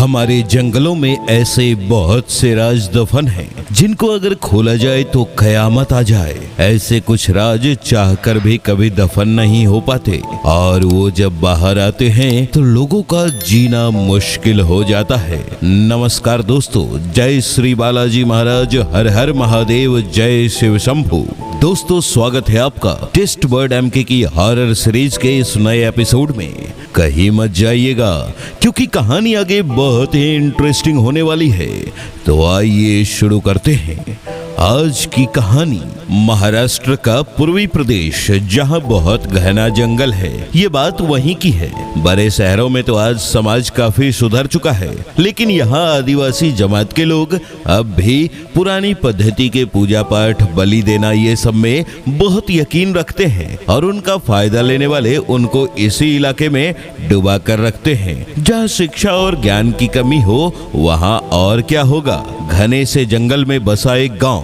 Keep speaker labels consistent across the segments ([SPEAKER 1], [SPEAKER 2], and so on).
[SPEAKER 1] हमारे जंगलों में ऐसे बहुत से राज दफन हैं जिनको अगर खोला जाए तो कयामत आ जाए। ऐसे कुछ राज चाहकर भी कभी दफन नहीं हो पाते और वो जब बाहर आते हैं तो लोगों का जीना मुश्किल हो जाता है। नमस्कार दोस्तों, जय श्री बालाजी महाराज, हर हर महादेव, जय शिव शंभू। दोस्तों, स्वागत है आपका टेस्ट बर्ड एमके की हॉरर सीरीज के इस नए एपिसोड में। कहीं मत जाइएगा क्योंकि कहानी आगे बहुत ही इंटरेस्टिंग होने वाली है। तो आइए शुरू करते हैं आज की कहानी। महाराष्ट्र का पूर्वी प्रदेश, जहां बहुत घना जंगल है। ये बात वहीं की है। बड़े शहरों में तो आज समाज काफी सुधर चुका है, लेकिन यहाँ आदिवासी जमात के लोग अब भी पुरानी पद्धति के पूजा पाठ, बलि देना, ये सब में बहुत यकीन रखते हैं और उनका फायदा लेने वाले उनको इसी इलाके में डुबा कर रखते हैं। जहाँ शिक्षा और ज्ञान की कमी हो, वहाँ और क्या होगा। घने से जंगल में बसा एक गांव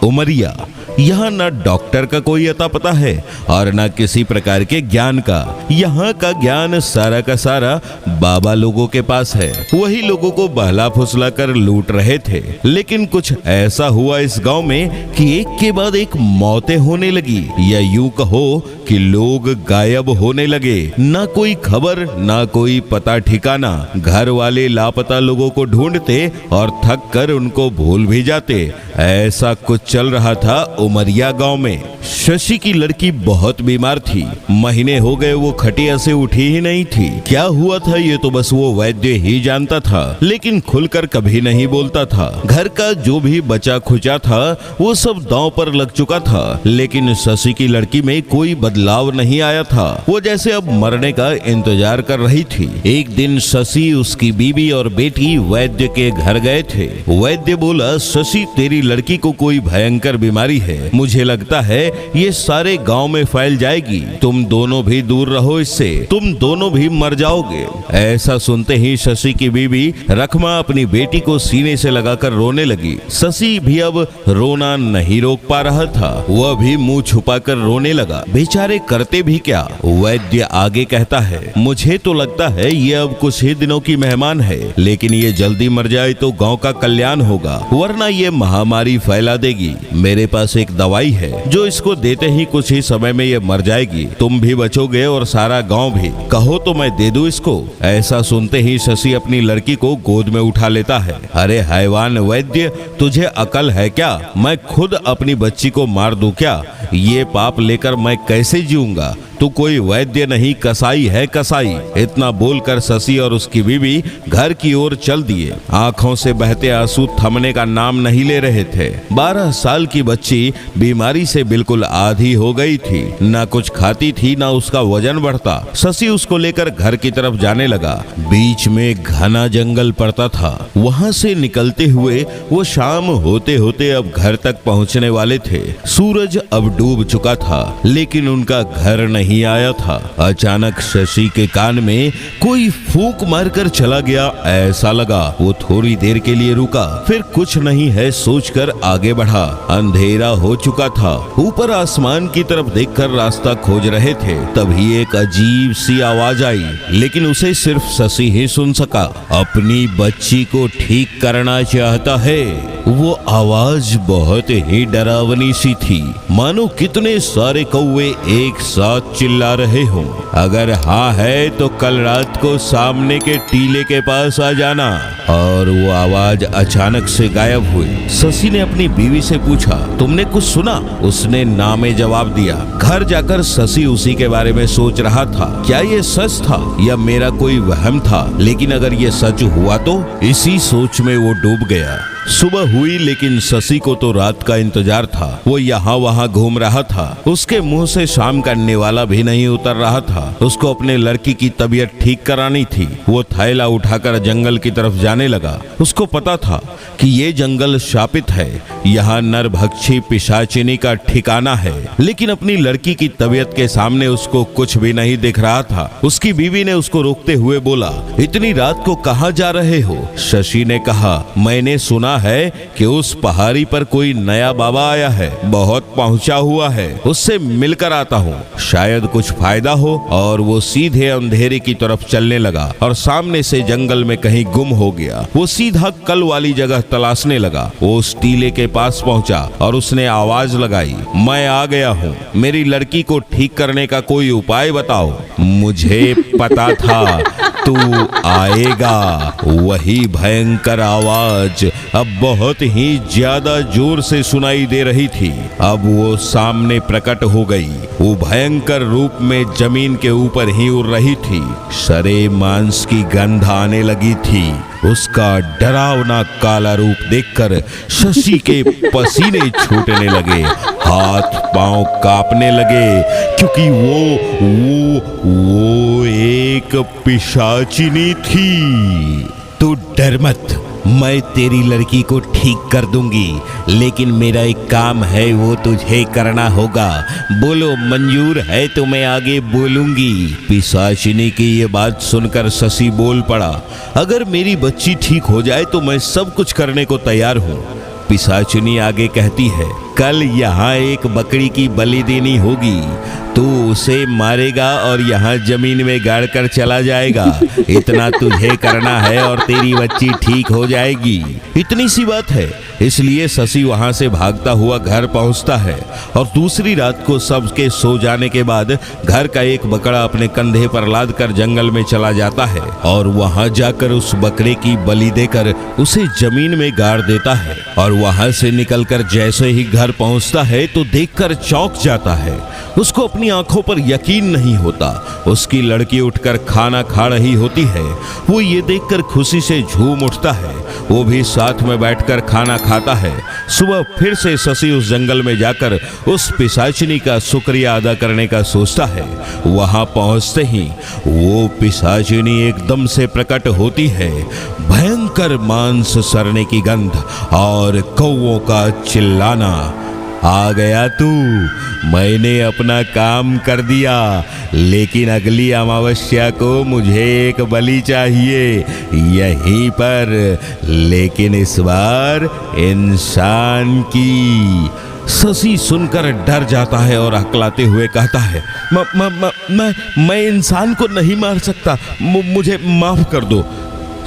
[SPEAKER 1] उमरिया। यहाँ न डॉक्टर का कोई अता पता है और न किसी प्रकार के ज्ञान का। यहाँ का ज्ञान सारा का सारा बाबा लोगों के पास है। वही लोगों को बहला फुसला कर लूट रहे थे। लेकिन कुछ ऐसा हुआ इस गांव में कि एक के बाद एक मौतें होने लगी, या यूं कहो कि लोग गायब होने लगे। ना कोई खबर, ना कोई पता ठिकाना। घर वाले लापता लोगों को ढूंढते और थक कर उनको भूल भी जाते। ऐसा कुछ चल रहा था उमरिया गांव में। शशि की लड़की बहुत बीमार थी। महीने हो गए वो खटिया से उठी ही नहीं थी। क्या हुआ था ये तो बस वो वैद्य ही जानता था, लेकिन खुलकर कभी नहीं बोलता था। घर का जो भी बचा खुचा था वो सब दांव पर लग चुका था, लेकिन शशि की लड़की में कोई बदलाव नहीं आया था। वो जैसे अब मरने का इंतजार कर रही थी। एक दिन शशि, उसकी बीवी और बेटी वैद्य के घर गए थे। वैद्य बोला, शशि तेरी लड़की को कोई भयंकर बीमारी है। मुझे लगता है ये सारे गांव में फैल जाएगी। तुम दोनों भी दूर रहो इससे, तुम दोनों भी मर जाओगे। ऐसा सुनते ही शशि की बीवी रखमा अपनी बेटी को सीने से लगाकर रोने लगी। शशि भी अब रोना नहीं रोक पा रहा था। वह भी मुंह छुपाकर रोने लगा। बेचारे करते भी क्या। वैद्य आगे कहता है, मुझे तो लगता है ये अब कुछ ही दिनों की मेहमान है, लेकिन ये जल्दी मर जाए तो गांव का कल्याण होगा, वरना ये महामारी फैला देगी। मेरे पास एक दवाई है जो इसको देते ही कुछ ही समय में ये मर जाएगी। तुम भी बचोगे और सारा गांव भी। कहो तो मैं दे दूं इसको। ऐसा सुनते ही शशि अपनी लड़की को गोद में उठा लेता है। अरे हैवान वैद्य, तुझे अकल है क्या? मैं खुद अपनी बच्ची को मार दूं क्या? ये पाप लेकर मैं कैसे जीऊंगा? तू कोई वैद्य नहीं, कसाई है, कसाई। इतना बोलकर शशि और उसकी बीवी घर की ओर चल दिए। आंखों से बहते आंसू थमने का नाम नहीं ले रहे थे। 12 साल की बच्ची बीमारी से बिल्कुल आधी हो गई थी। ना कुछ खाती थी, ना उसका वजन बढ़ता। शशि उसको लेकर घर की तरफ जाने लगा। बीच में घना जंगल पड़ता था। वहां से निकलते हुए वो शाम होते होते अब घर तक पहुंचने वाले थे। सूरज अब डूब चुका था, लेकिन उनका घर नहीं आया था। अचानक शशि के कान में कोई फूंक मारकर चला गया, ऐसा लगा। वो थोड़ी देर के लिए रुका, फिर कुछ नहीं है सोचकर आगे बढ़ा। अंधेरा हो चुका था। ऊपर आसमान की तरफ देखकर रास्ता खोज रहे थे, तभी एक अजीब सी आवाज आई, लेकिन उसे सिर्फ शशि ही सुन सका। अपनी बच्ची को ठीक करना चाहता है। वो आवाज बहुत ही डरावनी सी थी, मानो कितने सारे कौवे एक साथ चिल्ला रहे हों। अगर हाँ है तो कल रात को सामने के टीले के पास आ जाना। और वो आवाज अचानक से गायब हुई। शशि ने अपनी बीवी से पूछा, तुमने कुछ सुना? उसने ना में जवाब दिया। घर जाकर शशि उसी के बारे में सोच रहा था। क्या ये सच था या मेरा कोई वहम था? लेकिन अगर ये सच हुआ तो? इसी सोच में वो डूब गया। सुबह हुई, लेकिन शशि को तो रात का इंतजार था। वो यहाँ वहाँ घूम रहा था। उसके मुंह से शाम का निवाला भी नहीं उतर रहा था। उसको अपने लड़की की तबीयत ठीक करानी थी। वो थैला उठाकर जंगल की तरफ जाने लगा। उसको पता था कि ये जंगल शापित है, यहाँ नरभक्षी पिशाचिनी का ठिकाना है। लेकिन अपनी लड़की की तबीयत के सामने उसको कुछ भी नहीं दिख रहा था। उसकी बीवी ने उसको रोकते हुए बोला, इतनी रात को कहाँ जा रहे हो? शशि ने कहा, मैंने सुना सुना है कि उस पहाड़ी पर कोई नया बाबा आया है, बहुत पहुंचा हुआ है, उससे मिलकर आता हूँ, शायद कुछ फायदा हो। और वो सीधे अंधेरे की तरफ चलने लगा और सामने से जंगल में कहीं गुम हो गया। वो सीधा कल वाली जगह तलाशने लगा। वो उस टीले के पास पहुंचा और उसने आवाज लगाई, मैं आ गया हूँ, मेरी लड़की को ठीक करने का कोई उपाय बताओ। मुझे पता था तू आएगा। वही भयंकर आवाज अब बहुत ही ज्यादा जोर से सुनाई दे रही थी। अब वो सामने प्रकट हो गई। वो भयंकर रूप में जमीन के ऊपर ही उड़ रही थी। सरे मांस की गंध आने लगी थी। उसका डरावना काला रूप देखकर शशि के पसीने छूटने लगे, हाथ पांव कांपने लगे, क्योंकि वो एक पिशाचिनी थी। तू डर मत, मैं तेरी लड़की को ठीक कर दूंगी, लेकिन मेरा एक काम है, वो तुझे करना होगा। बोलो मंजूर है तो मैं आगे बोलूंगी। पिशाचिनी की ये बात सुनकर शशि बोल पड़ा, अगर मेरी बच्ची ठीक हो जाए तो मैं सब कुछ करने को तैयार हूँ। पिशाचिनी आगे कहती है, कल यहाँ एक बकरी की बलि देनी होगी, तू उसे मारेगा और यहाँ जमीन में गाड़ कर चला जाएगा। इतना तुझे करना है और तेरी बच्ची ठीक हो जाएगी। इतनी सी बात है। इसलिए शशि वहां से भागता हुआ घर पहुंचता है और दूसरी रात को सबके सो जाने के बाद घर का एक बकरा अपने कंधे पर लाद कर जंगल में चला जाता है और वहां जाकर उस बकरे की बलि देकर उसे जमीन में गाड़ देता है। और वहां से निकलकर जैसे ही घर पहुंचता है तो देखकर चौंक जाता है। उसको अपनी आंखों पर यकीन नहीं होता। उसकी लड़की उठकर खाना खा रही होती है। वो ये देखकर खुशी से झूम उठता है। वो भी साथ में बैठकर खाना खाता है। सुबह फिर से शशि उस जंगल में जाकर उस पिशाचिनी का शुक्रिया अदा करने का सोचता है। वहां पहुंचते ही वो पिशाचिनी एकदम से प्रकट होती है। भयंकर मांस सड़ने की गंध और कौवों का चिल्लाना। आ गया तू, मैंने अपना काम कर दिया, लेकिन अगली अमावस्या को मुझे एक बलि चाहिए यहीं पर, लेकिन इस बार इंसान की। शशि सुनकर डर जाता है और हकलाते हुए कहता है, मैं इंसान को नहीं मार सकता, मुझे माफ कर दो।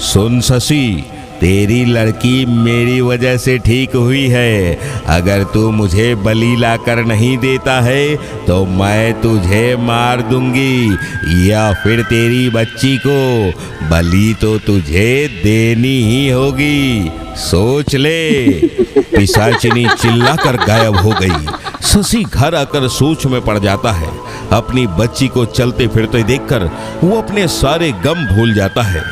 [SPEAKER 1] सुन शशि, तेरी लड़की मेरी वजह से ठीक हुई है। अगर तू मुझे बलि लाकर नहीं देता है तो मैं तुझे मार दूंगी, या फिर तेरी बच्ची को बलि तो तुझे देनी ही होगी, सोच ले। पिशाचिनी चिल्लाकर गायब हो गई। शशि घर आकर सोच में पड़ जाता है। अपनी बच्ची को चलते फिरते देखकर वो अपने सारे गम भूल जाता है।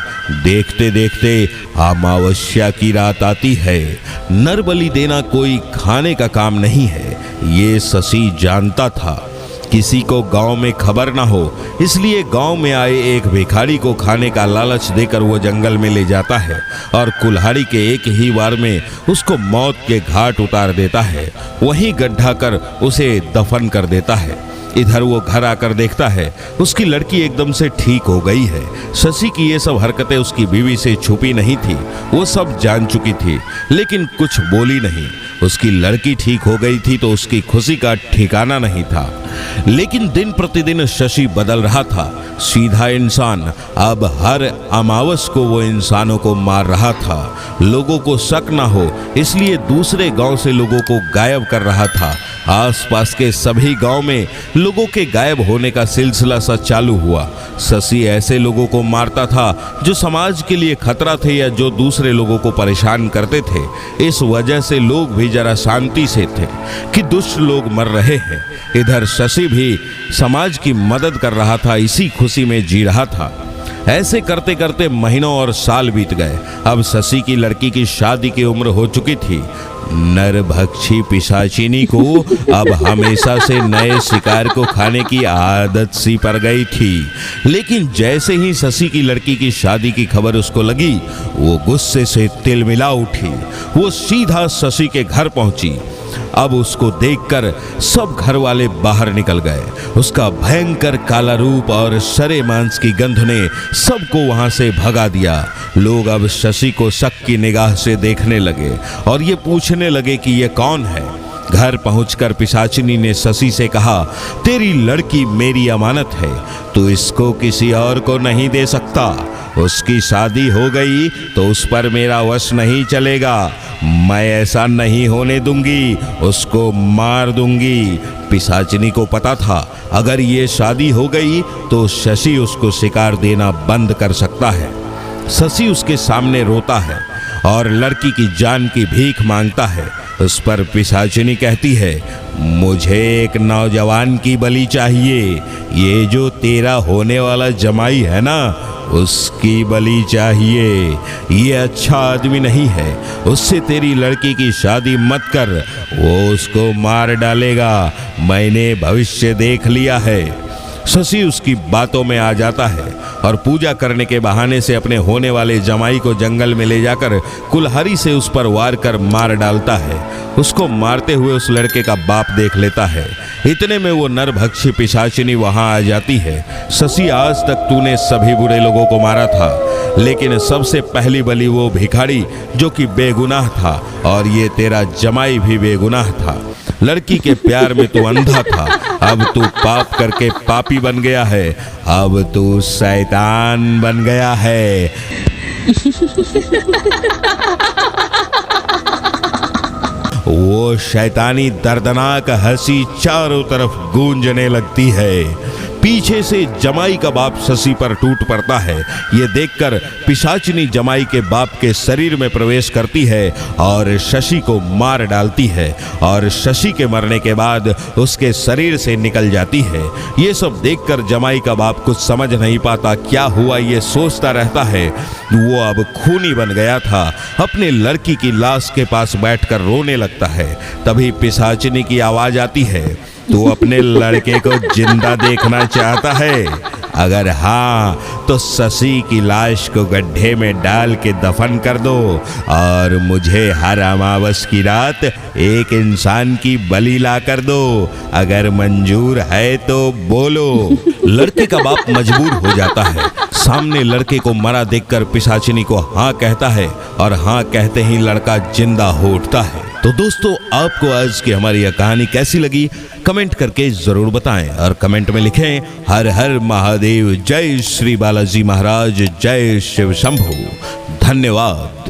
[SPEAKER 1] देखते देखते अमावस्या की रात आती है। नर बलि देना कोई खाने का काम नहीं है, ये शशि जानता था। किसी को गांव में खबर ना हो, इसलिए गांव में आए एक भिखारी को खाने का लालच देकर वो जंगल में ले जाता है और कुल्हाड़ी के एक ही वार में उसको मौत के घाट उतार देता है। वहीं गड्ढा कर उसे दफन कर देता है। इधर वो घर आकर देखता है उसकी लड़की एकदम से ठीक हो गई है। शशि की ये सब हरकतें उसकी बीवी से छुपी नहीं थी, वो सब जान चुकी थी, लेकिन कुछ बोली नहीं। उसकी लड़की ठीक हो गई थी तो उसकी खुशी का ठिकाना नहीं था। लेकिन दिन प्रतिदिन शशि बदल रहा था। सीधा इंसान अब हर अमावस को वो इंसानों को मार रहा था। लोगों को शक ना हो इसलिए दूसरे गांव से लोगों को गायब कर रहा था। आसपास के सभी गांव में लोगों के गायब होने का सिलसिला सा चालू हुआ। शशि ऐसे लोगों को मारता था जो समाज के लिए खतरा थे या जो दूसरे लोगों को परेशान करते थे। इस वजह से लोग भी जरा शांति से थे कि दुष्ट लोग मर रहे हैं। इधर शशि भी समाज की मदद कर रहा था, इसी खुशी में जी रहा था। ऐसे करते करते महीनों और साल बीत गए। अब शशि की लड़की की शादी की उम्र हो चुकी थी। नरभक्षी पिशाचिनी को अब हमेशा से नए शिकार को खाने की आदत सी पड़ गई थी। लेकिन जैसे ही शशि की लड़की की शादी की खबर उसको लगी, वो गुस्से से तिलमिला उठी। वो सीधा शशि के घर पहुंची। अब उसको देखकर सब घर वाले बाहर निकल गए। उसका भयंकर काला रूप और सरे मांस की गंध ने सबको वहां से भगा दिया। लोग अब शशि को शक की निगाह से देखने लगे और ये पूछने लगे कि ये कौन है। घर पहुंचकर पिशाचिनी ने शशि से कहा, तेरी लड़की मेरी अमानत है, तू इसको किसी और को नहीं दे सकता। उसकी शादी हो गई तो उस पर मेरा वश नहीं चलेगा। मैं ऐसा नहीं होने दूंगी, उसको मार दूंगी। पिशाचिनी को पता था अगर ये शादी हो गई तो शशि उसको शिकार देना बंद कर सकता है। शशि उसके सामने रोता है और लड़की की जान की भीख मांगता है। उस पर पिशाचिनी कहती है, मुझे एक नौजवान की बलि चाहिए। ये जो तेरा होने वाला जमाई है ना, उसकी बलि चाहिए। ये अच्छा आदमी नहीं है, उससे तेरी लड़की की शादी मत कर, वो उसको मार डालेगा। मैंने भविष्य देख लिया है। शशि उसकी बातों में आ जाता है और पूजा करने के बहाने से अपने होने वाले जमाई को जंगल में ले जाकर कुल्हाड़ी से उस पर वार कर मार डालता है। उसको मारते हुए उस लड़के का बाप देख लेता है। इतने में वो नरभक्षी पिशाचिनी वहां आ जाती है। शशि, आज तक तूने सभी बुरे लोगों को मारा था, लेकिन सबसे पहली बलि वो भिखारी जो कि बेगुनाह था, और ये तेरा जमाई भी बेगुनाह था। लड़की के प्यार में तू अंधा था, अब तू पाप करके पापी बन गया है। अब तू शैतान बन गया है। वो शैतानी दर्दनाक हंसी चारों तरफ गूंजने लगती है। पीछे से जमाई का बाप शशि पर टूट पड़ता है। ये देखकर पिशाचिनी जमाई के बाप के शरीर में प्रवेश करती है और शशि को मार डालती है, और शशि के मरने के बाद उसके शरीर से निकल जाती है। ये सब देखकर जमाई का बाप कुछ समझ नहीं पाता क्या हुआ, ये सोचता रहता है। वो अब खूनी बन गया था। अपने लड़की की लाश के पास बैठकर रोने लगता है। तभी पिशाचिनी की आवाज आती है, तू अपने लड़के को जिंदा देखना चाहता है? अगर हाँ तो शशि की लाश को गड्ढे में डाल के दफन कर दो, और मुझे हर अमावस की रात एक इंसान की बलि ला कर दो। अगर मंजूर है तो बोलो। लड़के का बाप मजबूर हो जाता है। सामने लड़के को मरा देखकर पिशाचिनी को हाँ कहता है, और हाँ कहते ही लड़का जिंदा हो उठता है। तो दोस्तों, आपको आज की हमारी यह कहानी कैसी लगी कमेंट करके जरूर बताएं, और कमेंट में लिखें हर हर महादेव, जय श्री बालाजी महाराज, जय शिव शंभू। धन्यवाद।